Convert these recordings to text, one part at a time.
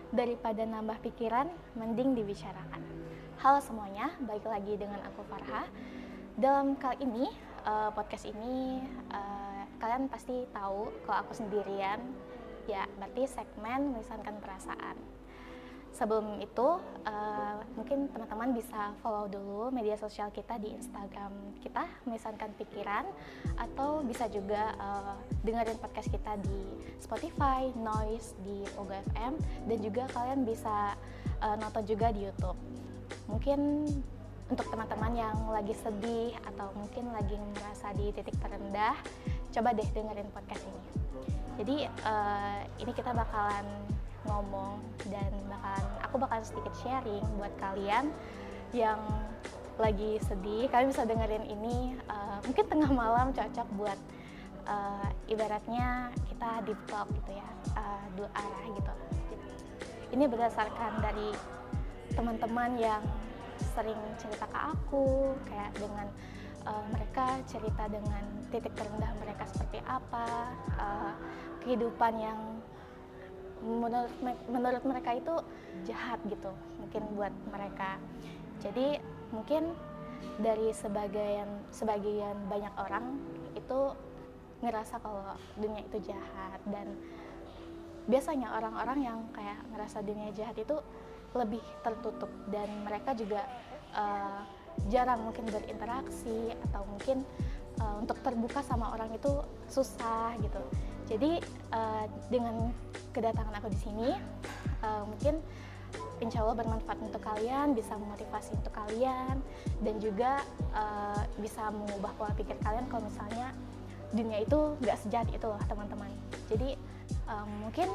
Daripada nambah pikiran, mending dibicarakan. Halo semuanya, balik lagi dengan aku Farha. Dalam kali ini, podcast ini kalian pasti tahu kalau aku sendirian. Ya, berarti segmen melisankan perasaan. Sebelum itu, mungkin teman-teman bisa follow dulu media sosial kita di Instagram kita, Melisankan Pikiran, atau bisa juga dengerin podcast kita di Spotify, Noise, di Pogo FM, dan juga kalian bisa nonton juga di YouTube. Mungkin untuk teman-teman yang lagi sedih atau mungkin lagi merasa di titik terendah, coba deh dengerin podcast ini. Jadi ini kita bakalan ngomong dan aku bakalan sedikit sharing buat kalian yang lagi sedih. Kalian bisa dengerin ini mungkin tengah malam, cocok buat ibaratnya kita deep talk gitu ya, dua arah gitu. Ini berdasarkan dari teman-teman yang sering cerita ke aku, kayak dengan mereka cerita dengan titik terendah mereka seperti apa, kehidupan yang menurut mereka itu jahat gitu mungkin buat mereka. Jadi mungkin dari sebagian banyak orang itu ngerasa kalau dunia itu jahat, dan biasanya orang-orang yang kayak ngerasa dunia jahat itu lebih tertutup dan mereka juga jarang mungkin berinteraksi atau mungkin untuk terbuka sama orang itu susah gitu. Jadi dengan kedatangan aku di sini, mungkin insya Allah bermanfaat untuk kalian, bisa memotivasi untuk kalian, dan juga bisa mengubah pola pikir kalian kalau misalnya dunia itu nggak sejahat itu loh teman-teman. Jadi mungkin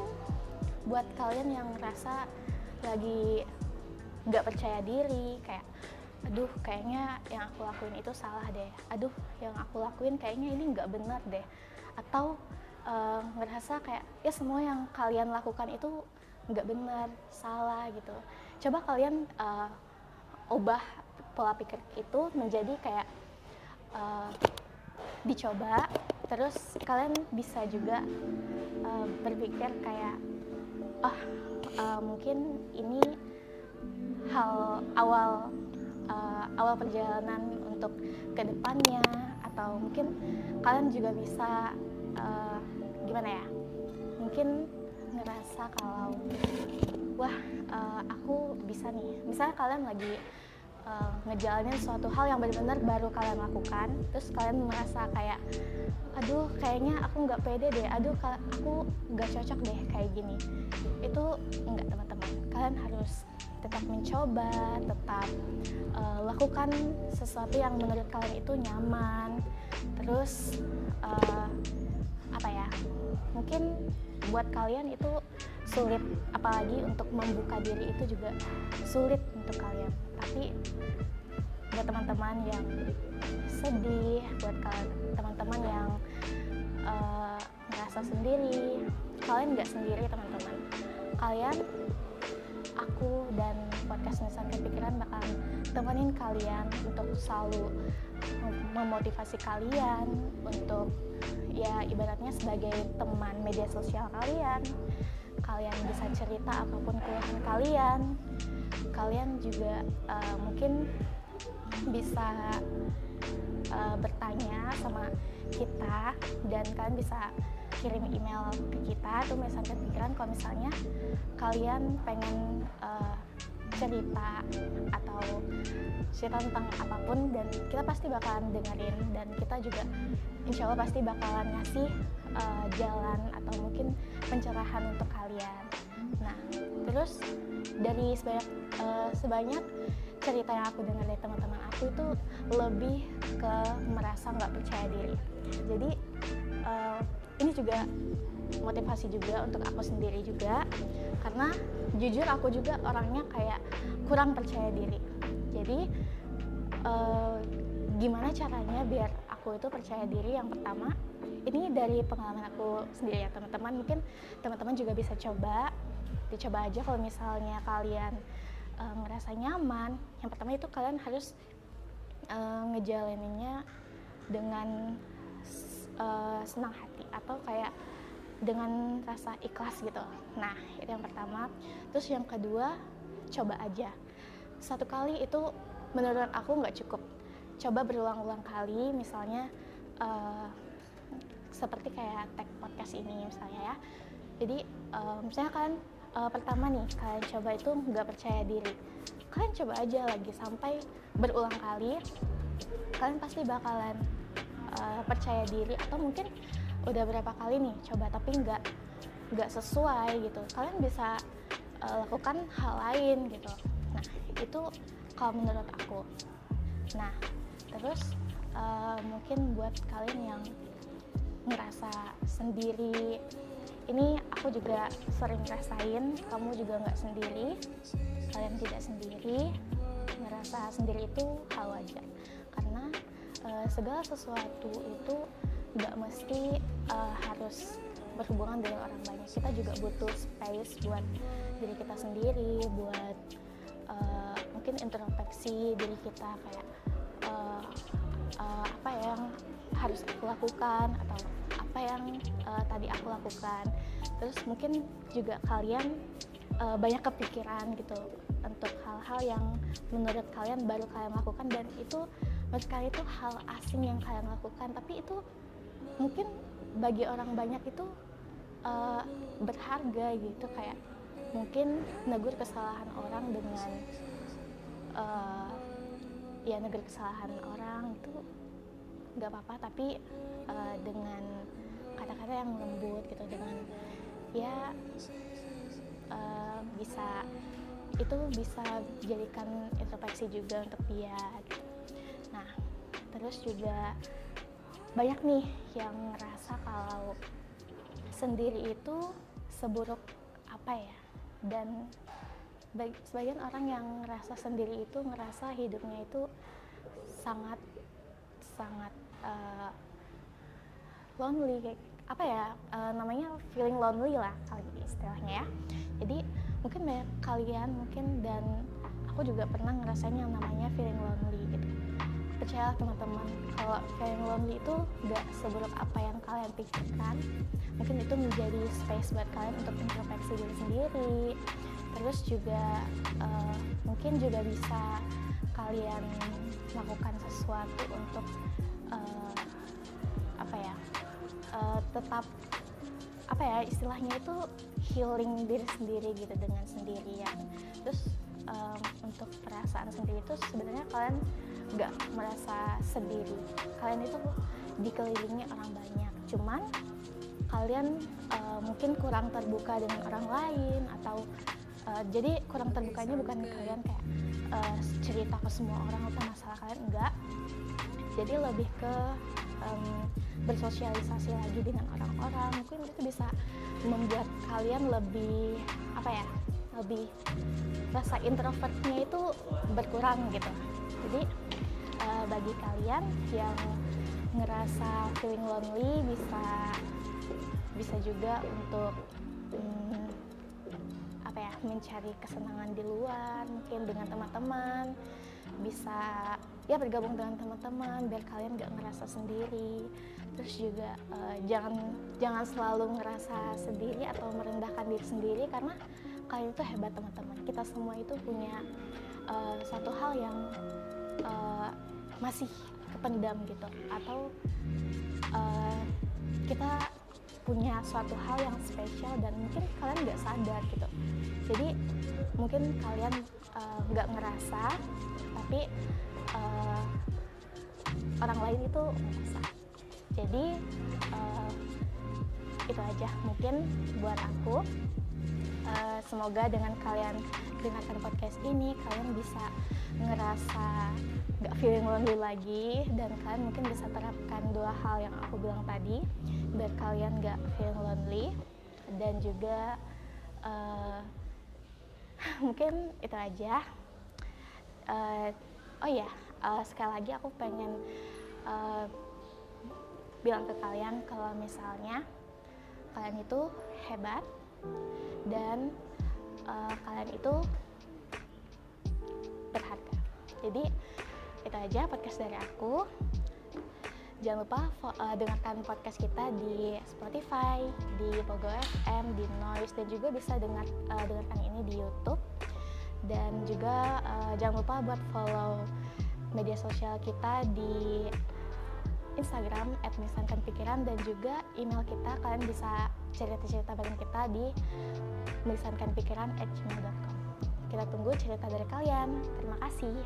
buat kalian yang ngerasa lagi nggak percaya diri, kayak aduh kayaknya yang aku lakuin itu salah deh, aduh yang aku lakuin kayaknya ini nggak benar deh, atau ngerasa kayak ya semua yang kalian lakukan itu nggak benar, salah gitu. Coba kalian ubah pola pikir itu menjadi kayak dicoba, terus kalian bisa juga berpikir kayak mungkin ini hal awal perjalanan untuk kedepannya, atau mungkin kalian juga bisa gimana ya, mungkin ngerasa kalau wah aku bisa nih, misalnya kalian lagi ngejalanin suatu hal yang benar-benar baru kalian lakukan, terus kalian merasa kayak aduh kayaknya aku nggak pede deh, aduh aku nggak cocok deh kayak gini. Itu enggak teman-teman, kalian harus tetap mencoba, tetap lakukan sesuatu yang menurut kalian itu nyaman. Terus mungkin buat kalian itu sulit, apalagi untuk membuka diri itu juga sulit untuk kalian. Tapi buat teman-teman yang sedih, buat teman-teman yang merasa sendiri, kalian nggak sendiri teman-teman. Kalian, aku dan podcast Melisankan Pikiran bakal temenin kalian untuk selalu memotivasi kalian, untuk ya ibaratnya sebagai teman media sosial kalian. Kalian bisa cerita apapun keluhan kalian. Kalian juga mungkin bisa bertanya sama kita, dan kalian bisa kirim email ke kita tuh Melisankan Pikiran kalau misalnya kalian pengen cerita atau cerita tentang apapun, dan kita pasti bakalan dengerin, dan kita juga insya Allah pasti bakalan ngasih jalan atau mungkin pencerahan untuk kalian. Nah, terus dari sebanyak cerita yang aku dengar dari teman-teman aku itu lebih ke merasa nggak percaya diri. Jadi ini juga motivasi juga untuk aku sendiri juga, karena jujur aku juga orangnya kayak kurang percaya diri. Jadi gimana caranya biar aku itu percaya diri? Yang pertama, ini dari pengalaman aku sendiri ya teman-teman, mungkin teman-teman juga bisa dicoba aja kalau misalnya kalian ngerasa nyaman. Yang pertama itu kalian harus ngejalaninnya dengan senang hati, atau kayak dengan rasa ikhlas gitu. Nah, itu yang pertama. Terus yang kedua, coba aja. Satu kali itu menurut aku nggak cukup. Coba berulang-ulang kali, misalnya seperti kayak tag podcast ini misalnya ya. Jadi misalnya kalian pertama nih, kalian coba itu nggak percaya diri. Kalian coba aja lagi sampai berulang kali, kalian pasti bakalan percaya diri. Atau mungkin udah berapa kali nih coba tapi nggak sesuai gitu, kalian bisa lakukan hal lain gitu. Nah, itu kalau menurut aku. Nah, terus mungkin buat kalian yang ngerasa sendiri, ini aku juga sering rasain, kamu juga nggak sendiri, kalian tidak sendiri. Ngerasa sendiri itu hal wajar, karena segala sesuatu itu nggak mesti harus berhubungan dengan orang banyak. Kita juga butuh space buat diri kita sendiri, buat mungkin introspeksi diri kita, kayak apa yang harus aku lakukan atau apa yang tadi aku lakukan. Terus mungkin juga kalian banyak kepikiran gitu untuk hal-hal yang menurut kalian baru kalian lakukan, dan itu menurut kalian itu hal asing yang kalian lakukan, tapi itu mungkin bagi orang banyak itu berharga gitu. Kayak mungkin negur kesalahan orang dengan ya negur kesalahan orang itu nggak apa-apa, tapi dengan kata-kata yang lembut gitu, dengan ya bisa dijadikan introspeksi juga untuk dia gitu. Nah, terus juga banyak nih yang ngerasa kalau sendiri itu seburuk apa ya, dan sebagian orang yang ngerasa sendiri itu ngerasa hidupnya itu sangat lonely, kayak apa ya, namanya feeling lonely lah kali istilahnya ya. Jadi mungkin banyak kalian dan aku juga pernah ngerasain yang namanya feeling lonely gitu. Percayalah teman-teman, kalau feeling lonely itu gak seburuk apa yang kalian pikirkan. Mungkin itu menjadi space buat kalian untuk introspeksi diri sendiri. Terus juga mungkin juga bisa kalian melakukan sesuatu untuk tetap istilahnya itu healing diri sendiri gitu dengan sendirian. Terus untuk perasaan sendiri itu sebenarnya kalian nggak merasa sendiri, kalian itu dikelilingi orang banyak, cuman kalian mungkin kurang terbuka dengan orang lain, atau jadi kurang terbukanya bukan kalian kayak cerita ke semua orang apa masalah kalian, enggak. Jadi lebih ke bersosialisasi lagi dengan orang-orang. Mungkin itu bisa membuat kalian lebih lebih rasa introvertnya itu berkurang gitu. Jadi bagi kalian yang ngerasa feeling lonely, bisa juga untuk mencari kesenangan di luar, mungkin dengan teman-teman, bisa ya bergabung dengan teman-teman biar kalian gak ngerasa sendiri. Terus juga jangan selalu ngerasa sendiri atau merendahkan diri sendiri, karena kalian itu hebat teman-teman. Kita semua itu punya satu hal yang masih kependam gitu, atau kita punya suatu hal yang spesial dan mungkin kalian nggak sadar gitu. Jadi mungkin kalian nggak ngerasa, tapi orang lain itu ngerasa. Jadi itu aja mungkin buat aku. Semoga dengan kalian dengarkan podcast ini, kalian bisa ngerasa gak feeling lonely lagi, dan kalian mungkin bisa terapkan 2 hal yang aku bilang tadi biar kalian gak feeling lonely. Dan juga mungkin itu aja. Sekali lagi aku pengen bilang ke kalian kalau misalnya kalian itu hebat dan kalian itu berharga. Jadi itu aja podcast dari aku. Jangan lupa dengarkan podcast kita di Spotify, di Pogo FM, di Noise, dan juga bisa dengarkan ini di YouTube. Dan juga jangan lupa buat follow media sosial kita di Instagram @melisankanpikiran, dan juga email kita. Kalian bisa cerita-cerita bareng kita di melisankanpikiran@gmail.com. Kita tunggu cerita dari kalian. Terima kasih.